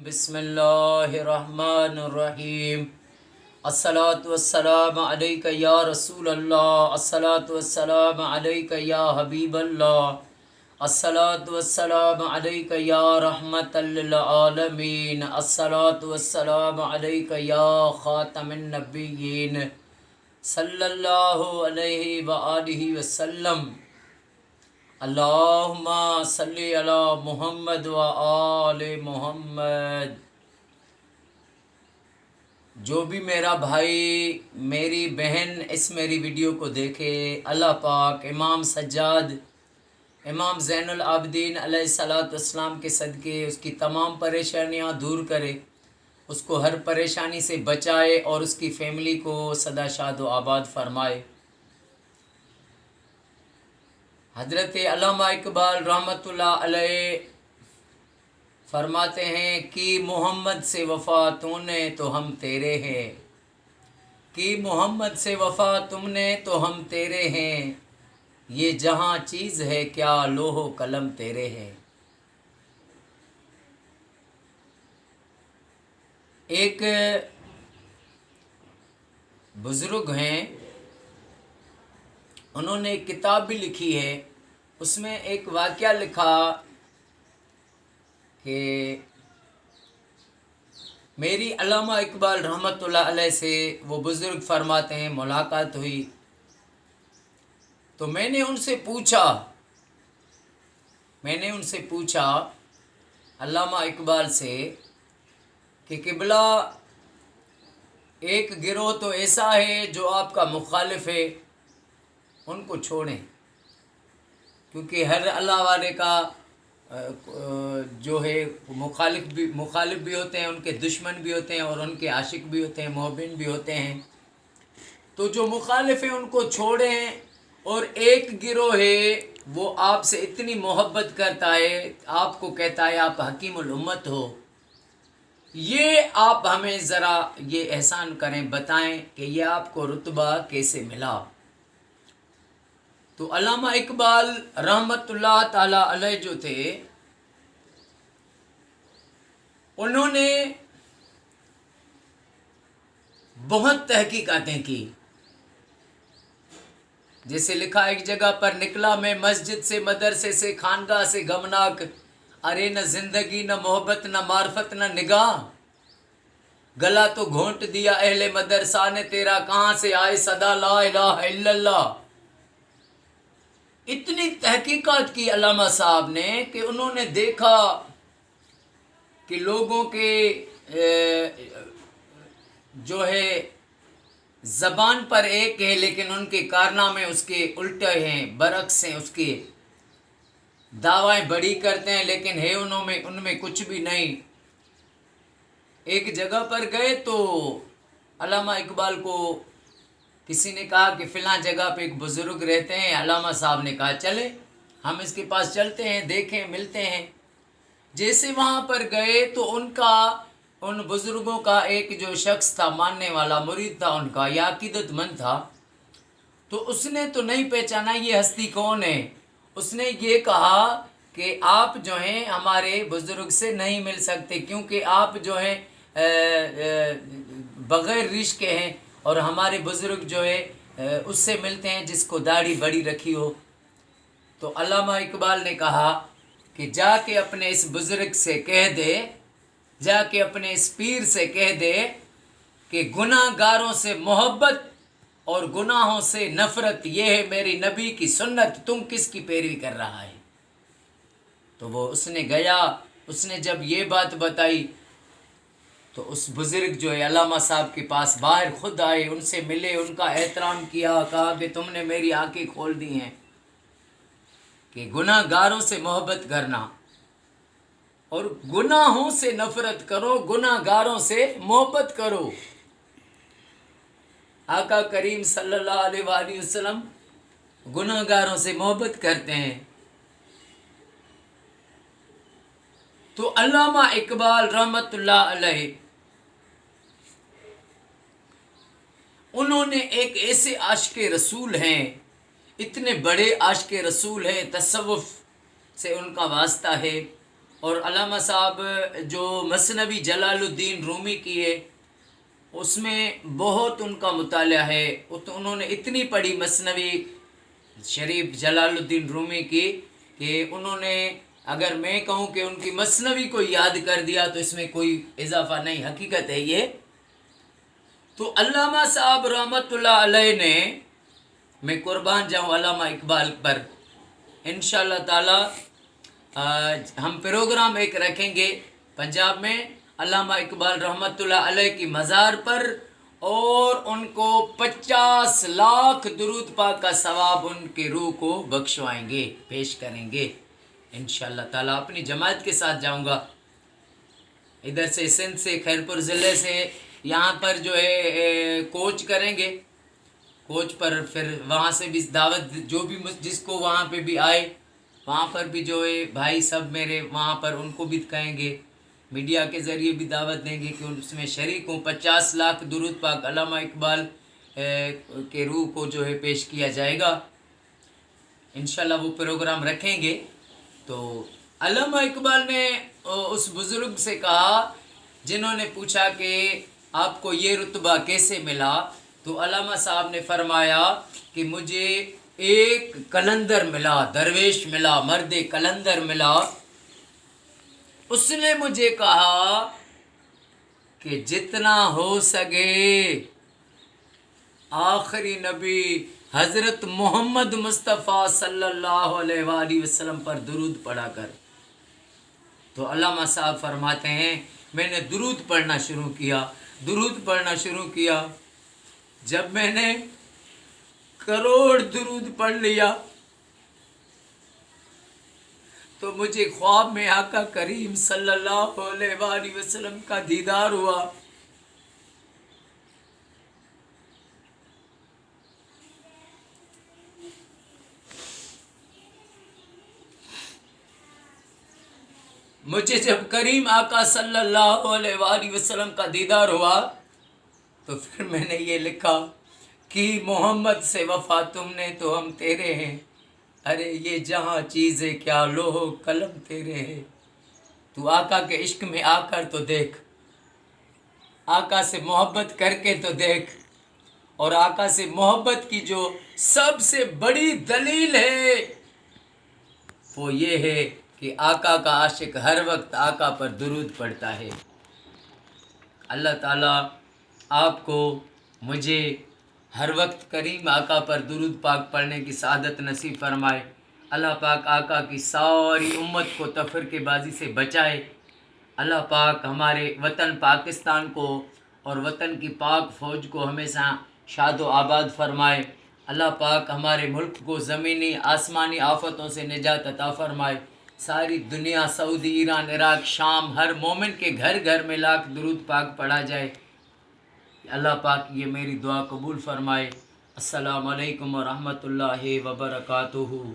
بسم اللہ الرحمن الرحیم الصلاۃ والسلام علیک یا رسول اللہ، الصلاۃ والسلام علیک یا حبیب اللہ، الصلاۃ والسلام علیک یا رحمت للعالمین، الصلاۃ والسلام علیک یا خاتم النبیین صلی اللہ علیہ وآلہ وسلم۔ اللہم صلی علی محمد و آل محمد۔ جو بھی میرا بھائی میری بہن اس میری ویڈیو کو دیکھے، اللہ پاک امام سجاد امام زین العابدین علیہ الصلوۃ والسلام کے صدقے اس کی تمام پریشانیاں دور کرے، اس کو ہر پریشانی سے بچائے اور اس کی فیملی کو سدا شاد و آباد فرمائے۔ حضرت علامہ اقبال رحمۃ اللہ علیہ فرماتے ہیں کہ محمد سے وفا تو نے تو ہم تیرے ہیں، کہ محمد سے وفا تم نے تو ہم تیرے ہیں، یہ جہاں چیز ہے کیا لوح و قلم تیرے ہیں۔ ایک بزرگ ہیں، انہوں نے ایک کتاب بھی لکھی ہے، اس میں ایک واقعہ لکھا کہ میری علامہ اقبال رحمۃ اللہ علیہ سے وہ بزرگ فرماتے ہیں ملاقات ہوئی، تو میں نے ان سے پوچھا علامہ اقبال سے کہ قبلہ ایک گروہ تو ایسا ہے جو آپ کا مخالف ہے، ان کو چھوڑیں، کیونکہ ہر اللہ والے کا جو ہے مخالف بھی ہوتے ہیں، ان کے دشمن بھی ہوتے ہیں اور ان کے عاشق بھی ہوتے ہیں، محبین بھی ہوتے ہیں۔ تو جو مخالف ہیں ان کو چھوڑیں، اور ایک گروہ ہے وہ آپ سے اتنی محبت کرتا ہے، آپ کو کہتا ہے آپ حکیم الامت ہو، یہ آپ ہمیں ذرا یہ احسان کریں، بتائیں کہ یہ آپ کو رتبہ کیسے ملا۔ تو علامہ اقبال رحمۃ اللہ تعالی علیہ جو تھے، انہوں نے بہت تحقیقاتیں کی۔ جیسے لکھا ایک جگہ پر، نکلا میں مسجد سے مدرسے سے خانگاہ سے غمناک، ارے نہ زندگی نہ محبت نہ معرفت نہ نگاہ، گلا تو گھونٹ دیا اہل مدرسہ نے تیرا، کہاں سے آئے صدا لا الہ الا اللہ۔ اتنی تحقیقات کی علامہ صاحب نے کہ انہوں نے دیکھا کہ لوگوں کے جو ہے زبان پر ایک ہے لیکن ان کے کارنامے اس کے الٹے ہیں، برعکس ہیں، اس کے دعوائیں بڑی کرتے ہیں لیکن ہے ان میں کچھ بھی نہیں۔ ایک جگہ پر گئے تو علامہ اقبال کو کسی نے کہا کہ فلاں جگہ پہ ایک بزرگ رہتے ہیں، علامہ صاحب نے کہا چلے ہم اس کے پاس چلتے ہیں، دیکھیں ملتے ہیں۔ جیسے وہاں پر گئے تو ان بزرگوں کا ایک جو شخص تھا، ماننے والا مرید تھا ان کا، یا عقیدت مند تھا، تو اس نے تو نہیں پہچانا یہ ہستی کون ہے۔ اس نے یہ کہا کہ آپ جو ہیں ہمارے بزرگ سے نہیں مل سکتے، کیونکہ آپ جو ہیں بغیر ریش کے ہیں، اور ہمارے بزرگ جو ہے اس سے ملتے ہیں جس کو داڑھی بڑی رکھی ہو۔ تو علامہ اقبال نے کہا کہ جا کے اپنے اس بزرگ سے کہہ دے، جا کے اپنے اس پیر سے کہہ دے کہ گناہ گاروں سے محبت اور گناہوں سے نفرت، یہ ہے میری نبی کی سنت، تم کس کی پیروی کر رہا ہے۔ تو وہ اس نے گیا، اس نے جب یہ بات بتائی تو اس بزرگ جو ہے علامہ صاحب کے پاس باہر خود آئے، ان سے ملے، ان کا احترام کیا، کہا کہ تم نے میری آنکھیں کھول دی ہیں کہ گناہ گاروں سے محبت کرنا اور گناہوں سے نفرت کرو، گناہ گاروں سے محبت کرو۔ آقا کریم صلی اللہ علیہ وآلہ وسلم گناہ گاروں سے محبت کرتے ہیں۔ تو علامہ اقبال رحمۃ اللہ علیہ انہوں نے ایک ایسے عاشق رسول ہیں، اتنے بڑے عاشق رسول ہیں، تصوف سے ان کا واسطہ ہے، اور علامہ صاحب جو مثنوی جلال الدین رومی کی ہے اس میں بہت ان کا مطالعہ ہے، انہوں نے اتنی پڑھی مثنوی شریف جلال الدین رومی کی کہ انہوں نے، اگر میں کہوں کہ ان کی مثنوی کو یاد کر دیا تو اس میں کوئی اضافہ نہیں، حقیقت ہے یہ۔ تو علامہ صاحب رحمۃ اللہ علیہ نے، میں قربان جاؤں علامہ اقبال پر، انشاءاللہ تعالی ہم پروگرام ایک رکھیں گے پنجاب میں علامہ اقبال رحمۃ اللہ علیہ کی مزار پر، اور ان کو 50 لاکھ درود پاک کا ثواب ان کے روح کو بخشوائیں گے، پیش کریں گے انشاءاللہ تعالی۔ اپنی جماعت کے ساتھ جاؤں گا، ادھر سے سندھ سے، خیرپور ضلع سے، یہاں پر جو ہے کوچ کریں گے، کوچ پر پھر وہاں سے بھی دعوت، جو بھی جس کو وہاں پہ بھی آئے وہاں پر بھی جو ہے بھائی سب میرے وہاں پر، ان کو بھی کہیں گے، میڈیا کے ذریعے بھی دعوت دیں گے کہ اس میں شریک ہوں۔ 50 لاکھ درود پاک علامہ اقبال کے روح کو جو ہے پیش کیا جائے گا انشاءاللہ، وہ پروگرام رکھیں گے۔ تو علامہ اقبال نے اس بزرگ سے کہا جنہوں نے پوچھا کہ آپ کو یہ رتبہ کیسے ملا، تو علامہ صاحب نے فرمایا کہ مجھے ایک کلندر ملا، درویش ملا، مرد کلندر ملا، اس نے مجھے کہا کہ جتنا ہو سکے آخری نبی حضرت محمد مصطفیٰ صلی اللہ علیہ وآلہ وسلم پر درود پڑھا کر۔ تو علامہ صاحب فرماتے ہیں میں نے درود پڑھنا شروع کیا، جب میں نے کروڑ درود پڑھ لیا تو مجھے خواب میں آقا کریم صلی اللہ علیہ وآلہ وسلم کا دیدار ہوا۔ مجھے جب کریم آقا صلی اللہ علیہ وآلہ وسلم کا دیدار ہوا تو پھر میں نے یہ لکھا کہ محمد سے وفا تم نے تو ہم تیرے ہیں، ارے یہ جہاں چیزیں کیا لوح و قلم تیرے ہیں۔ تو آقا کے عشق میں آ کر تو دیکھ، آقا سے محبت کر کے تو دیکھ، اور آقا سے محبت کی جو سب سے بڑی دلیل ہے وہ یہ ہے کہ آقا کا عاشق ہر وقت آقا پر درود پڑھتا ہے۔ اللہ تعالیٰ آپ کو، مجھے ہر وقت کریم آقا پر درود پاک پڑھنے کی سعادت نصیب فرمائے۔ اللہ پاک آقا کی ساری امت کو تفرقے بازی سے بچائے۔ اللہ پاک ہمارے وطن پاکستان کو اور وطن کی پاک فوج کو ہمیشہ شاد و آباد فرمائے۔ اللہ پاک ہمارے ملک کو زمینی آسمانی آفتوں سے نجات عطا فرمائے۔ ساری دنیا، سعودی، ایران، عراق، شام، ہر مومن کے گھر گھر میں لاکھ درود پاک پڑھا جائے۔ اللہ پاک یہ میری دعا قبول فرمائے۔ السلام علیکم ورحمۃ اللہ وبرکاتہ۔